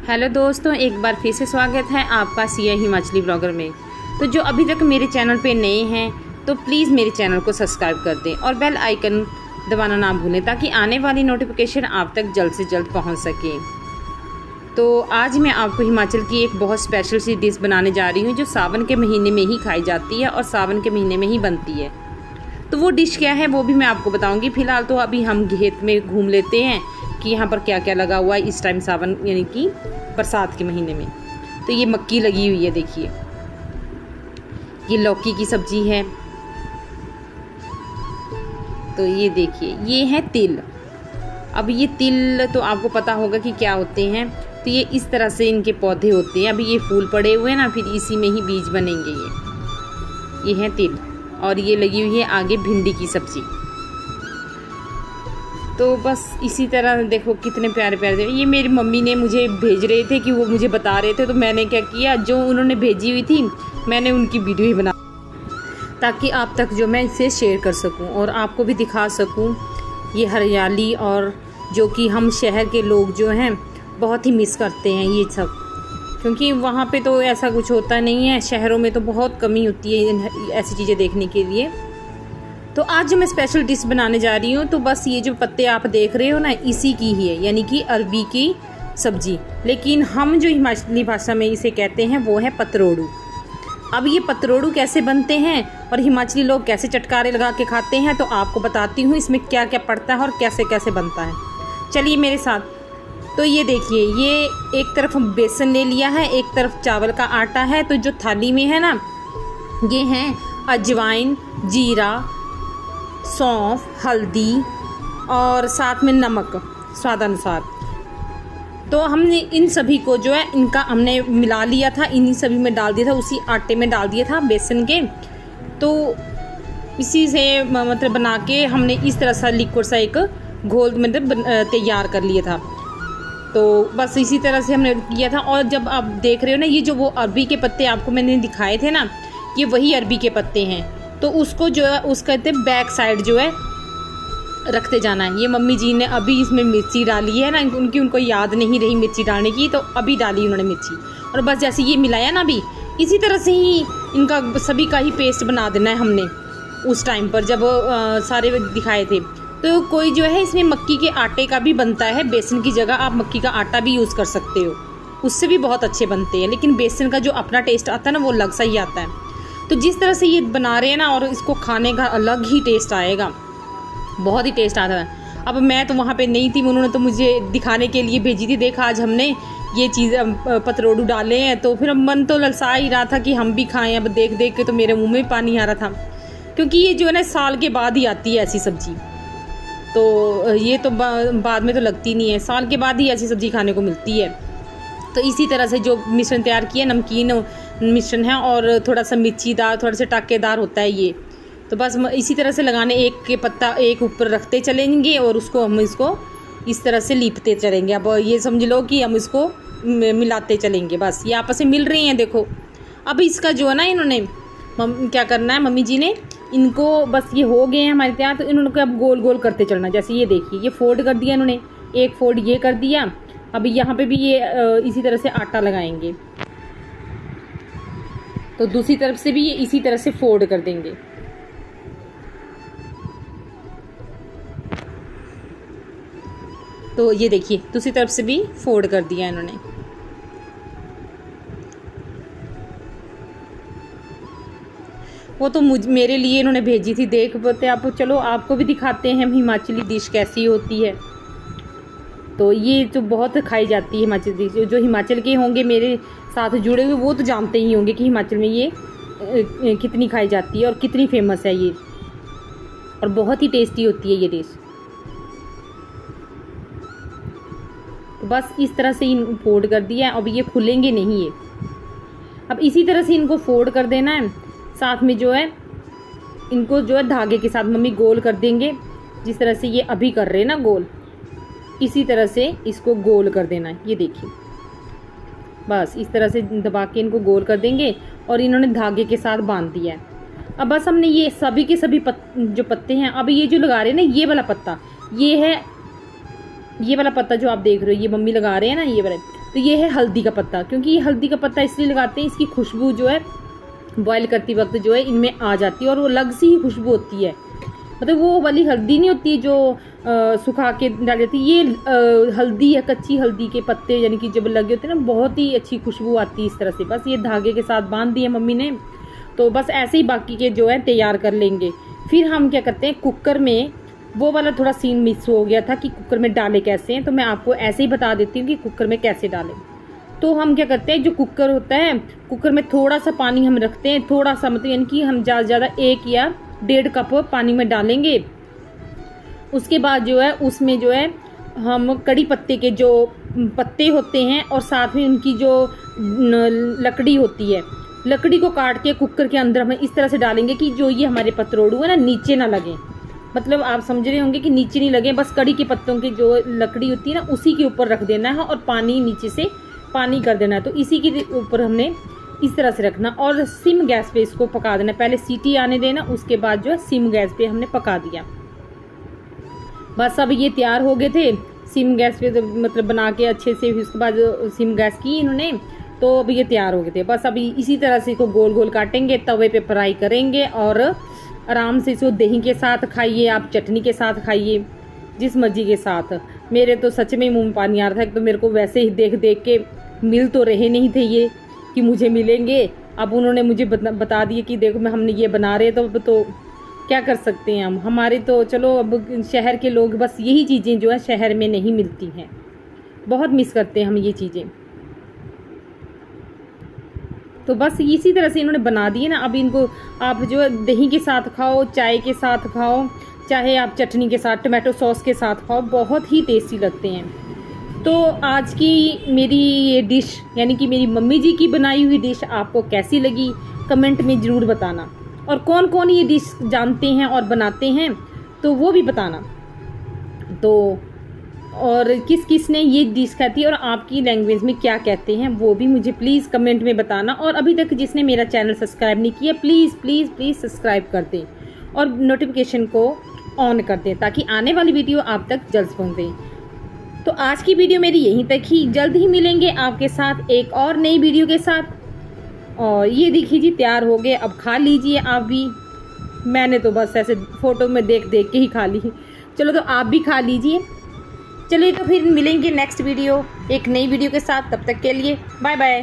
Hello दोस्तों, एक बार फिर से स्वागत है आपका सिया हिमाचली ब्लॉगर में। तो जो अभी तक मेरे चैनल पे नए हैं तो प्लीज़ मेरे चैनल को सब्सक्राइब कर दें और बेल आइकन दबाना ना भूलें ताकि आने वाली नोटिफिकेशन आप तक जल्द से जल्द पहुंच सके। तो आज मैं आपको हिमाचल की एक बहुत स्पेशल सी डिश बनाने जा रही हूँ जो सावन के महीने में ही खाई जाती है और सावन के महीने में ही बनती है। तो वो डिश क्या है वो भी मैं आपको बताऊँगी। फ़िलहाल तो अभी हम खेत में घूम लेते हैं कि यहाँ पर क्या क्या लगा हुआ है इस टाइम सावन यानी कि बरसात के महीने में। तो ये मक्की लगी हुई है, देखिए ये लौकी की सब्जी है। तो ये देखिए ये है तिल। अब ये तिल तो आपको पता होगा कि क्या होते हैं। तो ये इस तरह से इनके पौधे होते हैं। अभी ये फूल पड़े हुए हैं ना, फिर इसी में ही बीज बनेंगे। ये है तिल और ये लगी हुई है आगे भिंडी की सब्जी। तो बस इसी तरह देखो कितने प्यारे प्यारे। ये मेरी मम्मी ने मुझे भेज रहे थे कि वो मुझे बता रहे थे, तो मैंने क्या किया, जो उन्होंने भेजी हुई थी मैंने उनकी वीडियो ही बना ताकि आप तक जो मैं इसे शेयर कर सकूं और आपको भी दिखा सकूं ये हरियाली, और जो कि हम शहर के लोग जो हैं बहुत ही मिस करते हैं ये सब, क्योंकि वहाँ पे तो ऐसा कुछ होता नहीं है। शहरों में तो बहुत कमी होती है ऐसी चीज़ें देखने के लिए। तो आज जो मैं स्पेशल डिश बनाने जा रही हूँ तो बस ये जो पत्ते आप देख रहे हो ना इसी की ही है, यानी कि अरबी की सब्जी। लेकिन हम जो हिमाचली भाषा में इसे कहते हैं वो है पतरोड़ू। अब ये पतरोड़ू कैसे बनते हैं और हिमाचली लोग कैसे चटकारे लगा के खाते हैं तो आपको बताती हूँ इसमें क्या क्या पड़ता है और कैसे कैसे बनता है। चलिए मेरे साथ। तो ये देखिए, ये एक तरफ बेसन ले लिया है, एक तरफ चावल का आटा है। तो जो थाली में है ना ये हैं अजवाइन, जीरा, सौंफ, हल्दी और साथ में नमक स्वादानुसार। तो हमने इन सभी को जो है इनका हमने मिला लिया था, इन्हीं सभी में डाल दिया था, उसी आटे में डाल दिया था बेसन के। तो इसी से मतलब बना के हमने इस तरह सा लिक्विड सा एक घोल मतलब तैयार कर लिया था। तो बस इसी तरह से हमने किया था। और जब आप देख रहे हो ना ये जो वो अरबी के पत्ते आपको मैंने दिखाए थे ना, ये वही अरबी के पत्ते हैं। तो उसको जो है उस कहते बैक साइड जो है रखते जाना है। ये मम्मी जी ने अभी इसमें मिर्ची डाली है ना, उनको याद नहीं रही मिर्ची डालने की, तो अभी डाली उन्होंने मिर्ची। और बस जैसे ये मिलाया ना अभी इसी तरह से ही इनका सभी का ही पेस्ट बना देना है हमने उस टाइम पर जब सारे दिखाए थे। तो कोई जो है इसमें मक्की के आटे का भी बनता है, बेसन की जगह आप मक्की का आटा भी यूज़ कर सकते हो, उससे भी बहुत अच्छे बनते हैं। लेकिन बेसन का जो अपना टेस्ट आता है ना वो अलग सा ही आता है। तो जिस तरह से ये बना रहे हैं ना, और इसको खाने का अलग ही टेस्ट आएगा, बहुत ही टेस्ट आता है। अब मैं तो वहाँ पे नहीं थी, उन्होंने तो मुझे दिखाने के लिए भेजी थी, देखा आज हमने ये चीज़ पतरोड़ू डाले हैं। तो फिर मन तो ललचा ही रहा था कि हम भी खाएं। अब देख देख के तो मेरे मुंह में पानी आ रहा था, क्योंकि ये जो है ना साल के बाद ही आती है ऐसी सब्जी। तो ये तो बाद में तो लगती नहीं है, साल के बाद ही ऐसी सब्जी खाने को मिलती है। तो इसी तरह से जो मिश्रण तैयार किया, नमकीन मिश्रण है और थोड़ा सा मिर्चीदार, थोड़ा सा टाकेदार होता है ये। तो बस इसी तरह से लगाने, एक के पत्ता एक ऊपर रखते चलेंगे और उसको हम इसको इस तरह से लीपते चलेंगे। अब ये समझ लो कि हम इसको मिलाते चलेंगे। बस ये आपस में मिल रही हैं, देखो। अब इसका जो है ना इन्होंने क्या करना है मम्मी जी ने, इनको बस ये हो गए हैं हमारे तैयार। तो इन्होंने अब गोल गोल करते चलना। जैसे ये देखिए ये फोल्ड कर दिया इन्होंने, एक फोल्ड ये कर दिया। अब यहाँ पे भी ये इसी तरह से आटा लगाएंगे, तो दूसरी तरफ से भी ये इसी तरह से फोल्ड कर देंगे। तो ये देखिए दूसरी तरफ से भी फोल्ड कर दिया इन्होंने। वो तो मेरे लिए इन्होंने भेजी थी, देख पाते आप। चलो आपको भी दिखाते हैं हम हिमाचली डिश कैसी होती है। तो ये जो बहुत खाई जाती है हिमाचली डिश, जो हिमाचल के होंगे मेरे साथ जुड़े हुए वो तो जानते ही होंगे कि हिमाचल में ये कितनी खाई जाती है और कितनी फेमस है ये, और बहुत ही टेस्टी होती है ये डिश। तो बस इस तरह से इन फोल्ड कर दिया है। अब ये खुलेंगे नहीं ये। अब इसी तरह से इनको फोल्ड कर देना है। साथ में जो है इनको जो है धागे के साथ मम्मी गोल कर देंगे, जिस तरह से ये अभी कर रहे हैं ना गोल, इसी तरह से इसको गोल कर देना है। ये देखिए बस इस तरह से दबा के इनको गोल कर देंगे और इन्होंने धागे के साथ बांध दिया है। अब बस हमने ये सभी के सभी जो पत्ते हैं, अब ये जो लगा रहे हैं ना ये वाला पत्ता, ये है ये वाला पत्ता जो आप देख रहे हो, ये मम्मी लगा रहे हैं ना ये वाला, तो ये है हल्दी का पत्ता, क्योंकि ये हल्दी का पत्ता इसलिए लगाते हैं, इसकी खुशबू जो है बॉयल करते वक्त जो है इनमें आ जाती है और वो अलग सी ही खुशबू होती है। मतलब वो वाली हल्दी नहीं होती जो सुखा के डाल जाती है, ये हल्दी है, कच्ची हल्दी के पत्ते यानी कि जब लगे होते हैं ना, बहुत ही अच्छी खुशबू आती है इस तरह से। बस ये धागे के साथ बांध दिए मम्मी ने, तो बस ऐसे ही बाकी के जो है तैयार कर लेंगे। फिर हम क्या करते हैं, कुकर में वो वाला थोड़ा सीन मिस हो गया था कि कुकर में डाले कैसे हैं, तो मैं आपको ऐसे ही बता देती हूँ कि कुकर में कैसे डालें। तो हम क्या करते हैं, जो कुकर होता है, कुकर में थोड़ा सा पानी हम रखते हैं, थोड़ा सा मतलब यानी कि हम ज़्यादा ज़्यादा 1 या 1.5 कप पानी में डालेंगे। उसके बाद जो है उसमें जो है हम कड़ी पत्ते के जो पत्ते होते हैं और साथ में उनकी जो लकड़ी होती है, लकड़ी को काट के कुकर के अंदर हम इस तरह से डालेंगे कि जो ये हमारे पतरोड़ू है ना नीचे ना लगे। मतलब आप समझ रहे होंगे कि नीचे नहीं लगे, बस कड़ी के पत्तों की जो लकड़ी होती है ना उसी के ऊपर रख देना है और पानी नीचे से पानी कर देना है। तो इसी के ऊपर हमने इस तरह से रखना और सिम गैस पे इसको पका देना। पहले सीटी आने देना, उसके बाद जो है सिम गैस पे हमने पका दिया। बस अब ये तैयार हो गए थे सिम गैस पे, तो मतलब बना के अच्छे से, उसके बाद सिम गैस की इन्होंने, तो अब ये तैयार हो गए थे। बस अभी इसी तरह से इसको गोल गोल काटेंगे, तवे पे फ्राई करेंगे और आराम से इसको दही के साथ खाइए, आप चटनी के साथ खाइए, जिस मर्जी के साथ। मेरे तो सच में मुंह में पानी आ रहा था, तो मेरे को वैसे ही देख देख के मिल तो रहे नहीं थे ये कि मुझे मिलेंगे। अब उन्होंने मुझे बता दिए कि देखो मैं हमने ये बना रहे, तो क्या कर सकते हैं हम। हमारे तो चलो अब शहर के लोग, बस यही चीज़ें जो है शहर में नहीं मिलती हैं, बहुत मिस करते हैं हम ये चीज़ें। तो बस इसी तरह से इन्होंने बना दिए ना। अब इनको आप जो है दही के साथ खाओ, चाय के साथ खाओ, चाहे आप चटनी के साथ, टमाटो सॉस के साथ खाओ, बहुत ही टेस्टी लगते हैं। तो आज की मेरी ये डिश यानी कि मेरी मम्मी जी की बनाई हुई डिश आपको कैसी लगी कमेंट में ज़रूर बताना, और कौन कौन ये डिश जानते हैं और बनाते हैं तो वो भी बताना। तो और किस किस ने ये डिश खाती है और आपकी लैंग्वेज में क्या कहते हैं वो भी मुझे प्लीज़ कमेंट में बताना। और अभी तक जिसने मेरा चैनल सब्सक्राइब नहीं किया प्लीज़ प्लीज़ प्लीज़ सब्सक्राइब कर दें और नोटिफिकेशन को ऑन कर दें ताकि आने वाली वीडियो आप तक जल्द पहुँचे। तो आज की वीडियो मेरी यहीं तक ही, जल्द ही मिलेंगे आपके साथ एक और नई वीडियो के साथ। और ये देखिए जी तैयार हो गए, अब खा लीजिए आप भी। मैंने तो बस ऐसे फ़ोटो में देख देख के ही खा ली, चलो तो आप भी खा लीजिए। चलिए तो फिर मिलेंगे नेक्स्ट वीडियो एक नई वीडियो के साथ, तब तक के लिए बाय बाय।